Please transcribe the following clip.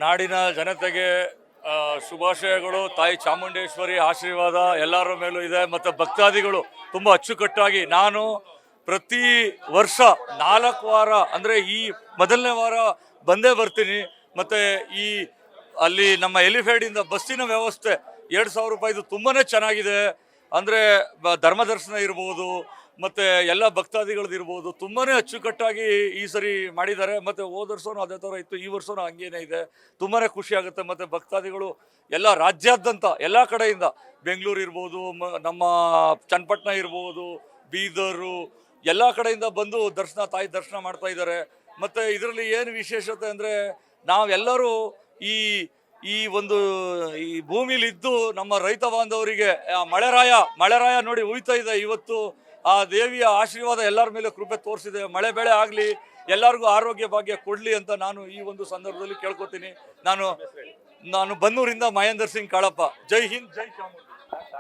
ನಾಡಿನ ಜನತೆಗೆ ಶುಭಾಶಯಗಳು. ತಾಯಿ ಚಾಮುಂಡೇಶ್ವರಿ ಆಶೀರ್ವಾದ ಎಲ್ಲರ ಮೇಲೂ ಇದೆ. ಮತ್ತು ಭಕ್ತಾದಿಗಳು ತುಂಬ ಅಚ್ಚುಕಟ್ಟಾಗಿ, ನಾನು ಪ್ರತಿ ವರ್ಷ 4 ವಾರ ಅಂದರೆ ಈ ಮೊದಲನೇ ವಾರ ಬಂದೇ ಬರ್ತೀನಿ. ಮತ್ತು ಈ ಅಲ್ಲಿ ನಮ್ಮ ಎಲಿಫೆಂಟಿಂದ ಬಸ್ಸಿನ ವ್ಯವಸ್ಥೆ 2,000 ರೂಪಾಯಿದು ತುಂಬಾ ಚೆನ್ನಾಗಿದೆ. ಅಂದರೆ ಧರ್ಮ ದರ್ಶನ ಇರ್ಬೋದು, ಮತ್ತು ಎಲ್ಲ ಭಕ್ತಾದಿಗಳದ್ದು ಇರ್ಬೋದು, ತುಂಬಾ ಅಚ್ಚುಕಟ್ಟಾಗಿ ಈ ಸರಿ ಮಾಡಿದ್ದಾರೆ. ಮತ್ತು ಹೋದ ವರ್ಷವೂ ಅದೇ ಥರ ಇತ್ತು, ಈ ವರ್ಷವೂ ಹಂಗೇನೇ ಇದೆ. ತುಂಬಾ ಖುಷಿ ಆಗುತ್ತೆ. ಮತ್ತು ಭಕ್ತಾದಿಗಳು ಎಲ್ಲ ರಾಜ್ಯಾದ್ಯಂತ ಎಲ್ಲ ಕಡೆಯಿಂದ, ಬೆಂಗಳೂರು ಇರ್ಬೋದು, ನಮ್ಮ ಚನ್ನಪಟ್ಟಣ ಇರ್ಬೋದು, ಬೀದರು, ಎಲ್ಲ ಕಡೆಯಿಂದ ಬಂದು ತಾಯಿ ದರ್ಶನ ಮಾಡ್ತಾ ಇದ್ದಾರೆ. ಮತ್ತು ಇದರಲ್ಲಿ ಏನು ವಿಶೇಷತೆ ಅಂದರೆ, ನಾವೆಲ್ಲರೂ ಈ ಈ ಒಂದು ಈ ಭೂಮಿಲಿದ್ದು ನಮ್ಮ ರೈತ ಬಾಂಧವರಿಗೆ ಮಳೆರಾಯ ನೋಡಿ ಉಯ್ತಾ ಇದೆ. ಇವತ್ತು ಆ ದೇವಿಯ ಆಶೀರ್ವಾದ ಎಲ್ಲರ ಮೇಲೆ ಕೃಪೆ ತೋರಿಸಿದೆ. ಮಳೆ ಬೆಳೆ ಆಗಲಿ, ಎಲ್ಲರಿಗೂ ಆರೋಗ್ಯ ಭಾಗ್ಯ ಕೊಡಲಿ ಅಂತ ನಾನು ಈ ಒಂದು ಸಂದರ್ಭದಲ್ಲಿ ಕೇಳ್ಕೊತೀನಿ. ನಾನು ಬನ್ನೂರಿಂದ ಮಹೇಂದರ್ ಸಿಂಗ್ ಕಾಳಪ್ಪ. ಜೈ ಹಿಂದ್, ಜೈ ಚಾಮುಂಡಿ.